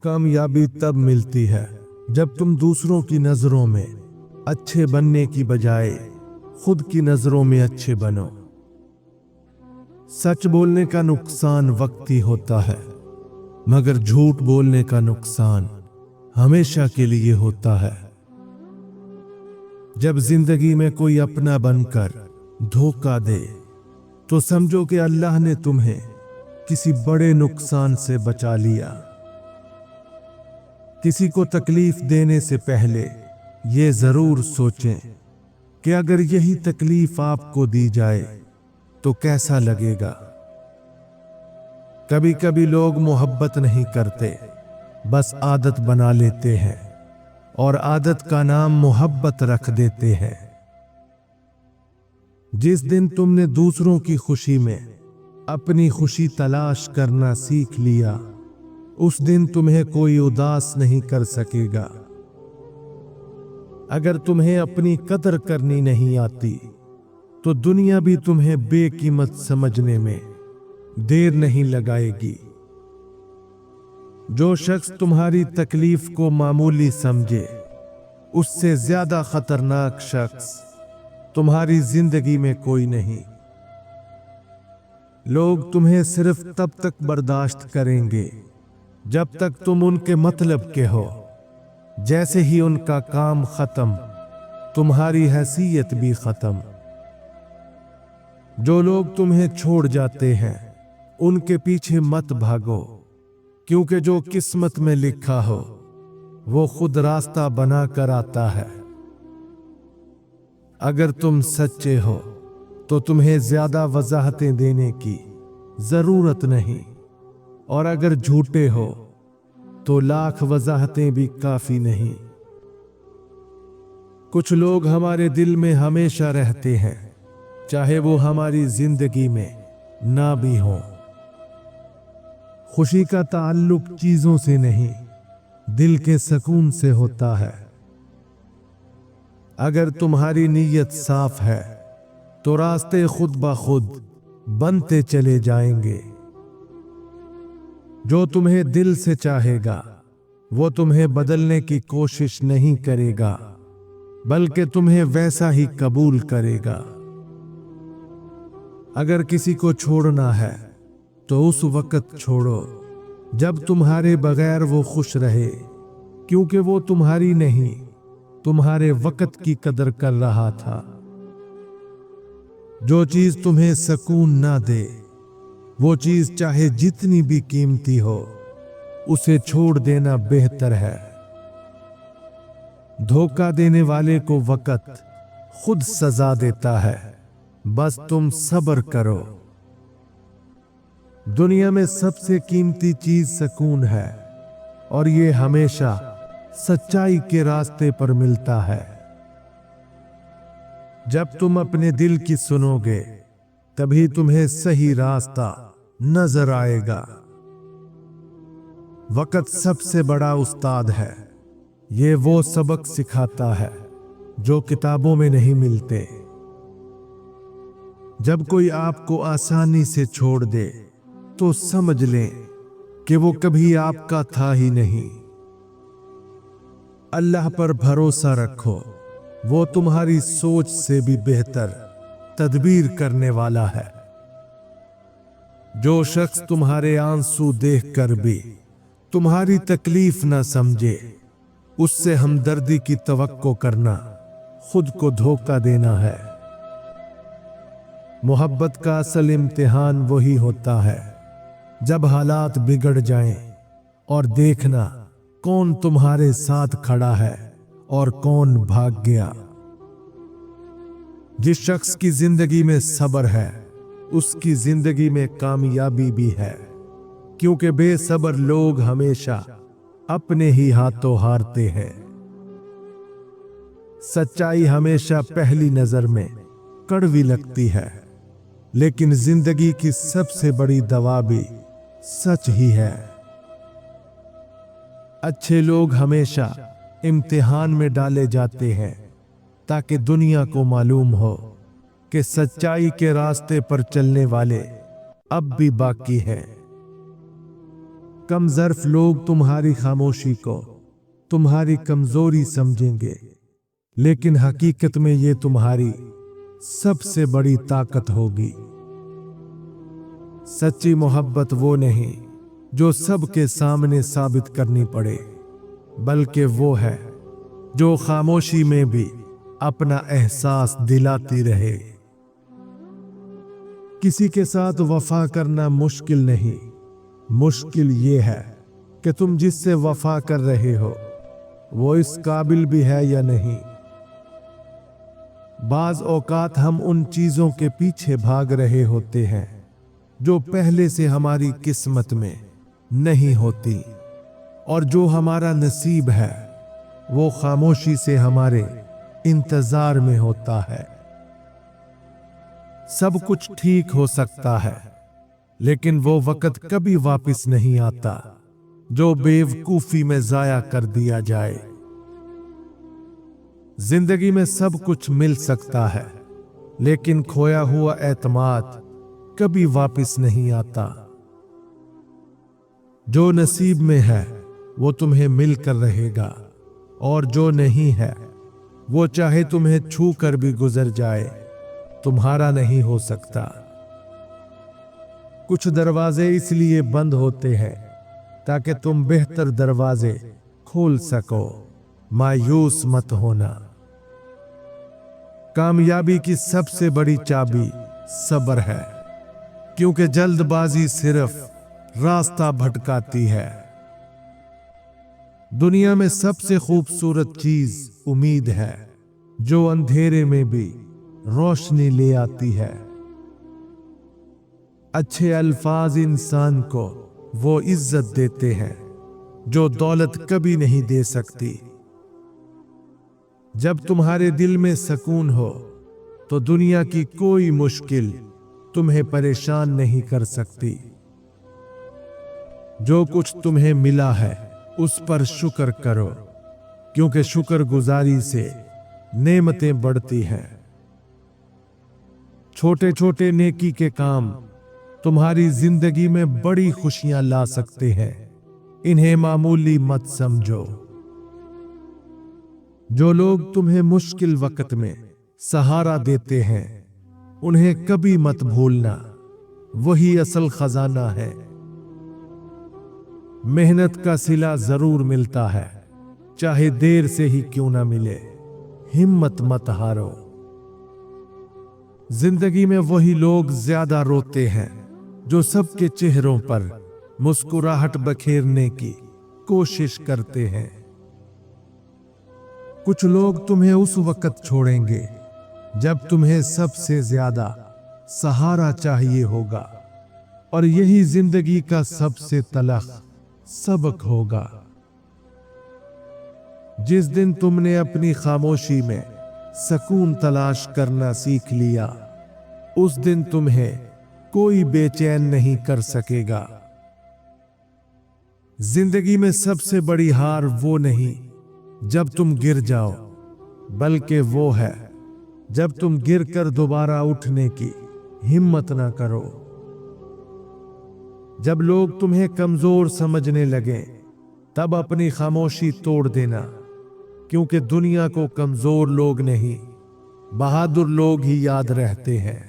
کامیابی تب ملتی ہے جب تم دوسروں کی نظروں میں اچھے بننے کی بجائے خود کی نظروں میں اچھے بنو۔ سچ بولنے کا نقصان وقتی ہوتا ہے، مگر جھوٹ بولنے کا نقصان ہمیشہ کے لیے ہوتا ہے۔ جب زندگی میں کوئی اپنا بن کر دھوکہ دے تو سمجھو کہ اللہ نے تمہیں کسی بڑے نقصان سے بچا لیا۔ کسی کو تکلیف دینے سے پہلے یہ ضرور سوچیں کہ اگر یہی تکلیف آپ کو دی جائے تو کیسا لگے گا۔ کبھی کبھی لوگ محبت نہیں کرتے، بس عادت بنا لیتے ہیں اور عادت کا نام محبت رکھ دیتے ہیں۔ جس دن تم نے دوسروں کی خوشی میں اپنی خوشی تلاش کرنا سیکھ لیا، اس دن تمہیں کوئی اداس نہیں کر سکے گا۔ اگر تمہیں اپنی قدر کرنی نہیں آتی تو دنیا بھی تمہیں بے قیمت سمجھنے میں دیر نہیں لگائے گی۔ جو شخص تمہاری تکلیف کو معمولی سمجھے، اس سے زیادہ خطرناک شخص تمہاری زندگی میں کوئی نہیں۔ لوگ تمہیں صرف تب تک برداشت کریں گے جب تک تم ان کے مطلب کے ہو۔ جیسے ہی ان کا کام ختم، تمہاری حیثیت بھی ختم۔ جو لوگ تمہیں چھوڑ جاتے ہیں ان کے پیچھے مت بھاگو، کیونکہ جو قسمت میں لکھا ہو وہ خود راستہ بنا کر آتا ہے۔ اگر تم سچے ہو تو تمہیں زیادہ وضاحتیں دینے کی ضرورت نہیں، اور اگر جھوٹے ہو تو لاکھ وضاحتیں بھی کافی نہیں۔ کچھ لوگ ہمارے دل میں ہمیشہ رہتے ہیں، چاہے وہ ہماری زندگی میں نہ بھی ہوں۔ خوشی کا تعلق چیزوں سے نہیں، دل کے سکون سے ہوتا ہے۔ اگر تمہاری نیت صاف ہے تو راستے خود بخود بنتے چلے جائیں گے۔ جو تمہیں دل سے چاہے گا وہ تمہیں بدلنے کی کوشش نہیں کرے گا، بلکہ تمہیں ویسا ہی قبول کرے گا۔ اگر کسی کو چھوڑنا ہے تو اس وقت چھوڑو جب تمہارے بغیر وہ خوش رہے، کیونکہ وہ تمہاری نہیں، تمہارے وقت کی قدر کر رہا تھا۔ جو چیز تمہیں سکون نہ دے، وہ چیز چاہے جتنی بھی قیمتی ہو، اسے چھوڑ دینا بہتر ہے۔ دھوکہ دینے والے کو وقت خود سزا دیتا ہے، بس تم صبر کرو۔ دنیا میں سب سے قیمتی چیز سکون ہے، اور یہ ہمیشہ سچائی کے راستے پر ملتا ہے۔ جب تم اپنے دل کی سنو گے تبھی تمہیں صحیح راستہ نظر آئے گا۔ وقت سب سے بڑا استاد ہے، یہ وہ سبق سکھاتا ہے جو کتابوں میں نہیں ملتے۔ جب کوئی آپ کو آسانی سے چھوڑ دے تو سمجھ لیں کہ وہ کبھی آپ کا تھا ہی نہیں۔ اللہ پر بھروسہ رکھو، وہ تمہاری سوچ سے بھی بہتر تدبیر کرنے والا ہے۔ جو شخص تمہارے آنسو دیکھ کر بھی تمہاری تکلیف نہ سمجھے، اس سے ہمدردی کی توقع کرنا خود کو دھوکہ دینا ہے۔ محبت کا اصل امتحان وہی ہوتا ہے جب حالات بگڑ جائیں اور دیکھنا کون تمہارے ساتھ کھڑا ہے اور کون بھاگ گیا۔ جس شخص کی زندگی میں صبر ہے اس کی زندگی میں کامیابی بھی ہے، کیونکہ بے صبر لوگ ہمیشہ اپنے ہی ہاتھوں ہارتے ہیں۔ سچائی ہمیشہ پہلی نظر میں کڑوی لگتی ہے، لیکن زندگی کی سب سے بڑی دوا بھی سچ ہی ہے۔ اچھے لوگ ہمیشہ امتحان میں ڈالے جاتے ہیں تاکہ دنیا کو معلوم ہو کہ سچائی کے راستے پر چلنے والے اب بھی باقی ہیں۔ कम ज़र्फ लोग तुम्हारी खामोशी को तुम्हारी कमजोरी समझेंगे, लेकिन हकीकत में ये तुम्हारी सबसे बड़ी ताकत होगी। सच्ची मोहब्बत वो नहीं जो सबके सामने साबित करनी पड़े, बल्कि वो है जो खामोशी में भी अपना एहसास दिलाती रहे। किसी के साथ वफा करना मुश्किल नहीं, मुश्किल ये है कि तुम जिससे वफा कर रहे हो वो इस काबिल भी है या नहीं। बाज औकात हम उन चीजों के पीछे भाग रहे होते हैं जो पहले से हमारी किस्मत में नहीं होती, और जो हमारा नसीब है वो खामोशी से हमारे इंतजार में होता है। सब कुछ ठीक हो सकता है, लेकिन वो वक्त कभी वापस नहीं आता जो बेवकूफी में जाया कर दिया जाए। जिंदगी में सब कुछ मिल सकता है, लेकिन खोया हुआ एतमाद कभी वापस नहीं आता। जो नसीब में है वो तुम्हें मिलकर रहेगा, और जो नहीं है वो चाहे तुम्हें छू कर भी गुजर जाए, तुम्हारा नहीं हो सकता। कुछ दरवाजे इसलिए बंद होते हैं ताकि तुम बेहतर दरवाजे खोल सको। मायूस मत होना। कामयाबी की सबसे बड़ी चाबी सब्र है, क्योंकि जल्दबाजी सिर्फ रास्ता भटकाती है। दुनिया में सबसे खूबसूरत चीज उम्मीद है, जो अंधेरे में भी रोशनी ले आती है। अच्छे अल्फाज इंसान को वो इज्जत देते हैं जो दौलत कभी नहीं दे सकती। जब तुम्हारे दिल में सुकून हो तो दुनिया की कोई मुश्किल तुम्हें परेशान नहीं कर सकती। जो कुछ तुम्हें मिला है उस पर शुक्र करो, क्योंकि शुक्रगुजारी से नेमतें बढ़ती हैं। छोटे छोटे नेकी के काम तुम्हारी जिंदगी में बड़ी खुशियां ला सकते हैं, इन्हें मामूली मत समझो। जो लोग तुम्हें मुश्किल वक्त में सहारा देते हैं उन्हें कभी मत भूलना, वही असल खजाना है। मेहनत का सिला जरूर मिलता है, चाहे देर से ही क्यों ना मिले। हिम्मत मत हारो। जिंदगी में वही लोग ज्यादा रोते हैं जो सबके चेहरों पर मुस्कुराहट बखेरने की कोशिश करते हैं। कुछ लोग तुम्हें उस वक्त छोड़ेंगे जब तुम्हें सबसे ज्यादा सहारा चाहिए होगा, और यही जिंदगी का सबसे तलख सबक होगा। जिस दिन तुमने अपनी खामोशी में सुकून तलाश करना सीख लिया, उस दिन तुम्हें कोई बेचैन नहीं कर सकेगा। जिंदगी में सबसे बड़ी हार वो नहीं जब तुम गिर जाओ, बल्कि वो है जब तुम गिरकर दोबारा उठने की हिम्मत ना करो। जब लोग तुम्हें कमजोर समझने लगे तब अपनी खामोशी तोड़ देना, क्योंकि दुनिया को कमजोर लोग नहीं, बहादुर लोग ही याद रहते हैं।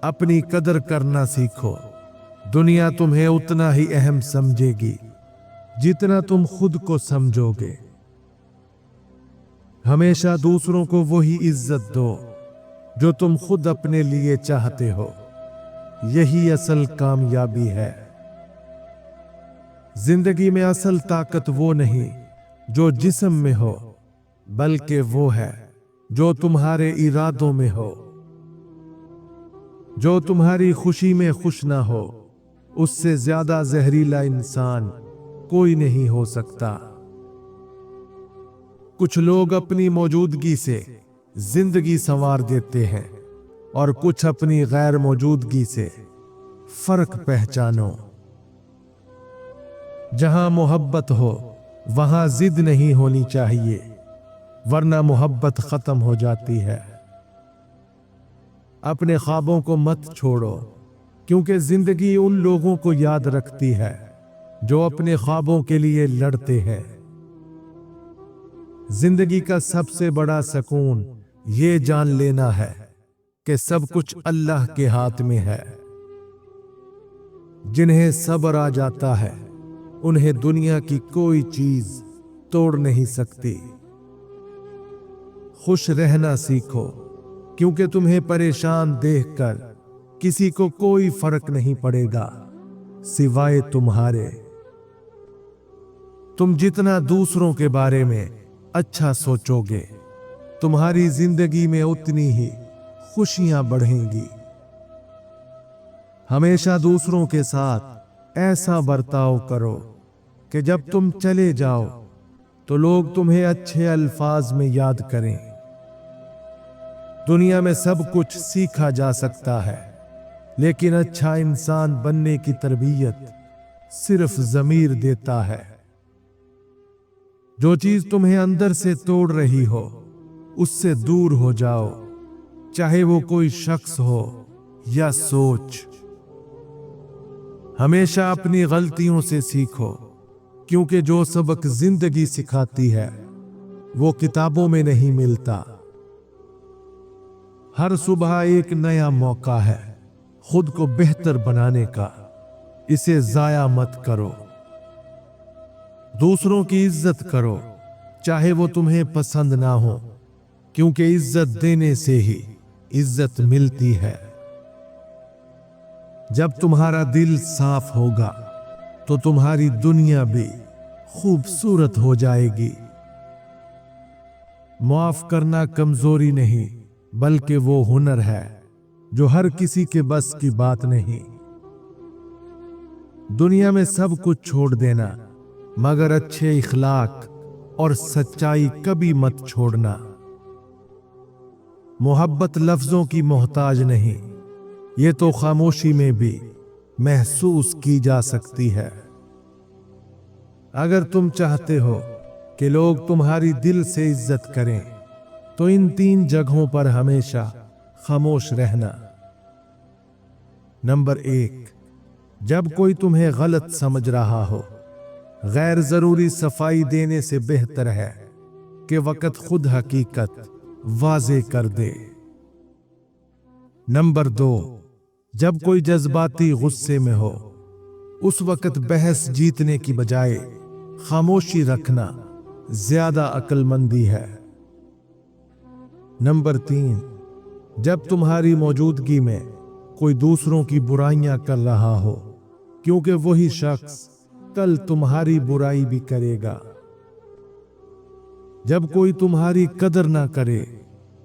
अपनी कदर करना सीखो। दुनिया तुम्हें उतना ही अहम समझेगी जितना तुम खुद को समझोगे। हमेशा दूसरों को वही इज्जत दो जो तुम खुद अपने लिए चाहते हो। यही असल कामयाबी है। जिंदगी में असल ताकत वो नहीं जो जिस्म में हो, बल्कि वो है जो तुम्हारे इरादों में हो। जो तुम्हारी खुशी में खुश ना हो, उससे ज्यादा जहरीला इंसान कोई नहीं हो सकता। कुछ लोग अपनी मौजूदगी से जिंदगी संवार देते हैं, और कुछ अपनी गैर मौजूदगी से फर्क पहचानो। जहां मोहब्बत हो वहां जिद नहीं होनी चाहिए, वरना मोहब्बत खत्म हो जाती है। अपने ख्वाबों को मत छोड़ो, क्योंकि जिंदगी उन लोगों को याद रखती है जो अपने ख्वाबों के लिए लड़ते हैं। जिंदगी का सबसे बड़ा सुकून ये जान लेना है कि सब कुछ अल्लाह के हाथ में है। जिन्हें सब्र आ जाता है उन्हें दुनिया की कोई चीज तोड़ नहीं सकती। खुश रहना सीखो, क्योंकि तुम्हें परेशान देखकर किसी को कोई फर्क नहीं पड़ेगा सिवाय तुम्हारे। तुम जितना दूसरों के बारे में अच्छा सोचोगे, तुम्हारी जिंदगी में उतनी ही खुशियां बढ़ेंगी। हमेशा दूसरों के साथ ऐसा बर्ताव करो कि जब तुम चले जाओ तो लोग तुम्हें अच्छे अल्फाज में याद करें। दुनिया में सब कुछ सीखा जा सकता है, लेकिन अच्छा इंसान बनने की तरबियत सिर्फ ज़मीर देता है। जो चीज तुम्हें अंदर से तोड़ रही हो उससे दूर हो जाओ, चाहे वो कोई शख्स हो या सोच। हमेशा अपनी गलतियों से सीखो, क्योंकि जो सबक जिंदगी सिखाती है वो किताबों में नहीं मिलता। हर सुबह एक नया मौका है खुद को बेहतर बनाने का, इसे जाया मत करो। दूसरों की इज्जत करो, चाहे वो तुम्हें पसंद ना हो, क्योंकि इज्जत देने से ही इज्जत मिलती है। जब तुम्हारा दिल साफ होगा तो तुम्हारी दुनिया भी खूबसूरत हो जाएगी। माफ करना कमजोरी नहीं, बल्कि वो हुनर है जो हर किसी के बस की बात नहीं। दुनिया में सब कुछ छोड़ देना, मगर अच्छे इखलाक और सच्चाई कभी मत छोड़ना। मोहब्बत लफ्जों की मोहताज नहीं, ये तो खामोशी में भी महसूस की जा सकती है। अगर तुम चाहते हो कि लोग तुम्हारी दिल से इज्जत करें, तो इन 3 जगहों पर हमेशा खामोश रहना। नंबर 1, जब कोई तुम्हें गलत समझ रहा हो, गैर जरूरी सफाई देने से बेहतर है कि वक्त खुद हकीकत वाज़े कर दे। नंबर 2, जब कोई जज्बाती गुस्से में हो, उस वक्त बहस जीतने की बजाय खामोशी रखना ज्यादा अक्लमंदी है। नंबर 3, जब तुम्हारी मौजूदगी में कोई दूसरों की बुराइयां कर रहा हो, क्योंकि वही शख्स कल तुम्हारी बुराई भी करेगा। जब कोई तुम्हारी कदर ना करे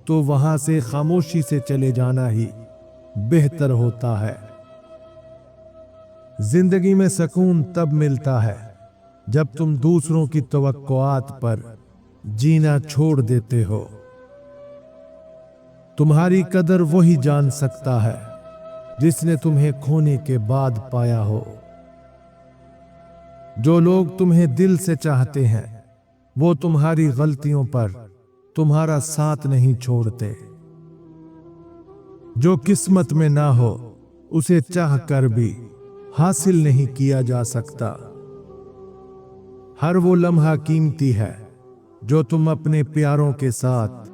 तो वहां से खामोशी से चले जाना ही बेहतर होता है। जिंदगी में सुकून तब मिलता है जब तुम दूसरों की तवक्कुआत पर जीना छोड़ देते हो। तुम्हारी कदर वही जान सकता है जिसने तुम्हें खोने के बाद पाया हो। जो लोग तुम्हें दिल से चाहते हैं वो तुम्हारी गलतियों पर तुम्हारा साथ नहीं छोड़ते। जो किस्मत में ना हो उसे चाह कर भी हासिल नहीं किया जा सकता। हर वो लम्हा कीमती है जो तुम अपने प्यारों के साथ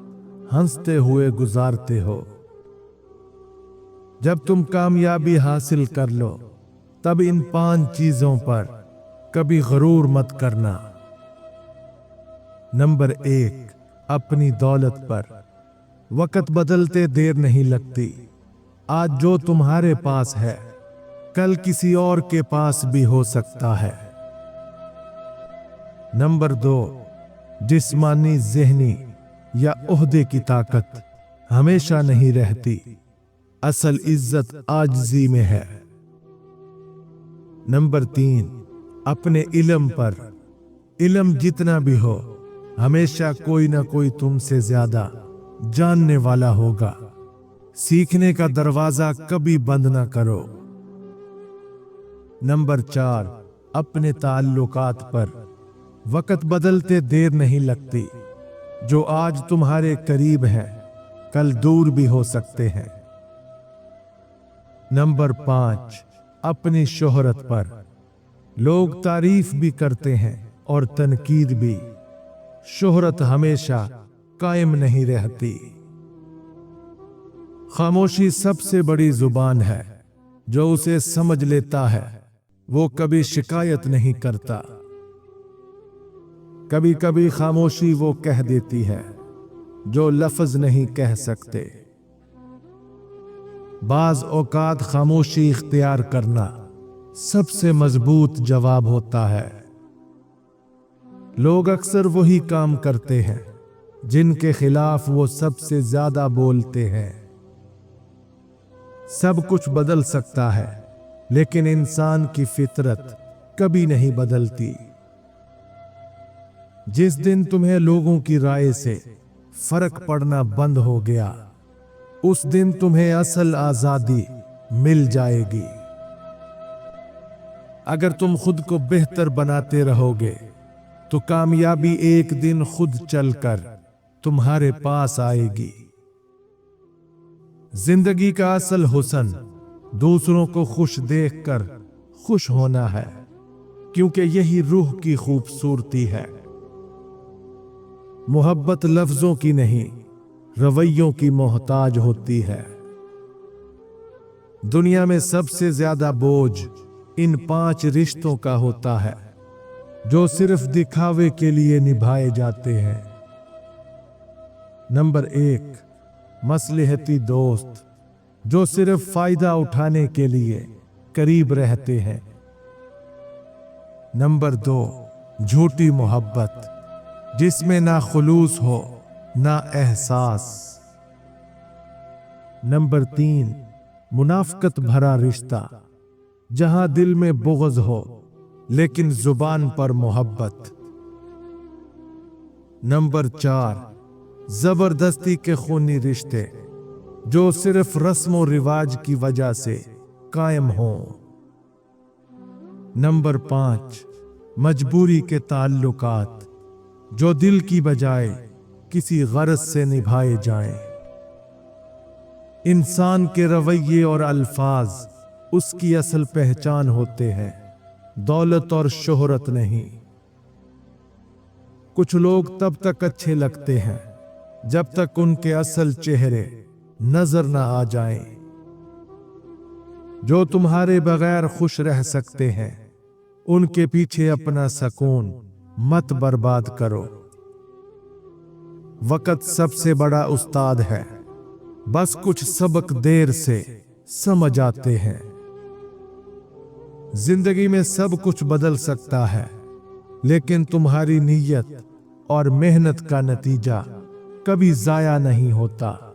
हंसते हुए गुजारते हो। जब तुम कामयाबी हासिल कर लो, तब इन 5 चीजों पर कभी गरूर मत करना। नंबर 1, अपनी दौलत पर। वक्त बदलते देर नहीं लगती। आज जो तुम्हारे पास है कल किसी और के पास भी हो सकता है। नंबर 2, जिस्मानी, ज़हनी या ओहदे की ताकत हमेशा नहीं रहती। असल इज्जत आजिज़ी में है। नंबर 3, अपने इल्म पर। इल्म जितना भी हो, हमेशा कोई ना कोई तुमसे ज्यादा जानने वाला होगा। सीखने का दरवाजा कभी बंद ना करो। नंबर 4, अपने ताल्लुकात पर। वक्त बदलते देर नहीं लगती। जो आज तुम्हारे करीब हैं कल दूर भी हो सकते हैं। नंबर 5, अपनी शोहरत पर। लोग तारीफ भी करते हैं और तनकीद भी। शोहरत हमेशा कायम नहीं रहती। खामोशी सबसे बड़ी जुबान है। जो उसे समझ लेता है वो कभी शिकायत नहीं करता। कभी कभी खामोशी वो कह देती है जो लफ्ज नहीं कह सकते। बाज औकात खामोशी इख्तियार करना सबसे मजबूत जवाब होता है। लोग अक्सर वही काम करते हैं जिनके खिलाफ वो सबसे ज्यादा बोलते हैं। सब कुछ बदल सकता है लेकिन इंसान की फितरत कभी नहीं बदलती। जिस दिन तुम्हें लोगों की राय से फर्क पड़ना बंद हो गया उस दिन तुम्हें असल आजादी मिल जाएगी। अगर तुम खुद को बेहतर बनाते रहोगे तो कामयाबी एक दिन खुद चलकर तुम्हारे पास आएगी। जिंदगी का असल हुस्न दूसरों को खुश देखकर खुश होना है, क्योंकि यही रूह की खूबसूरती है। मोहब्बत लफ्जों की नहीं रवैयों की मोहताज होती है। दुनिया में सबसे ज्यादा बोझ इन 5 रिश्तों का होता है जो सिर्फ दिखावे के लिए निभाए जाते हैं। नंबर 1, मसलहती दोस्त जो सिर्फ फायदा उठाने के लिए करीब रहते हैं। नंबर 2, झूठी मोहब्बत जिसमें ना खुलूस हो ना एहसास। नंबर 3, मुनाफकत भरा रिश्ता जहां दिल में बुग़्ज़ हो लेकिन जुबान पर मोहब्बत। नंबर 4, जबरदस्ती के खूनी रिश्ते जो सिर्फ रस्म और रिवाज की वजह से कायम हों। नंबर 5, मजबूरी के ताल्लुकात जो दिल की बजाय किसी गरज से निभाए जाएं। इंसान के रवैये और अल्फाज उसकी असल पहचान होते हैं, दौलत और शोहरत नहीं। कुछ लोग तब तक अच्छे लगते हैं जब तक उनके असल चेहरे नजर न आ जाएं। जो तुम्हारे बगैर खुश रह सकते हैं उनके पीछे अपना सुकून मत बर्बाद करो। वक्त सबसे बड़ा उस्ताद है, बस कुछ सबक देर से समझ आते हैं। जिंदगी में सब कुछ बदल सकता है लेकिन तुम्हारी नीयत और मेहनत का नतीजा कभी जाया नहीं होता।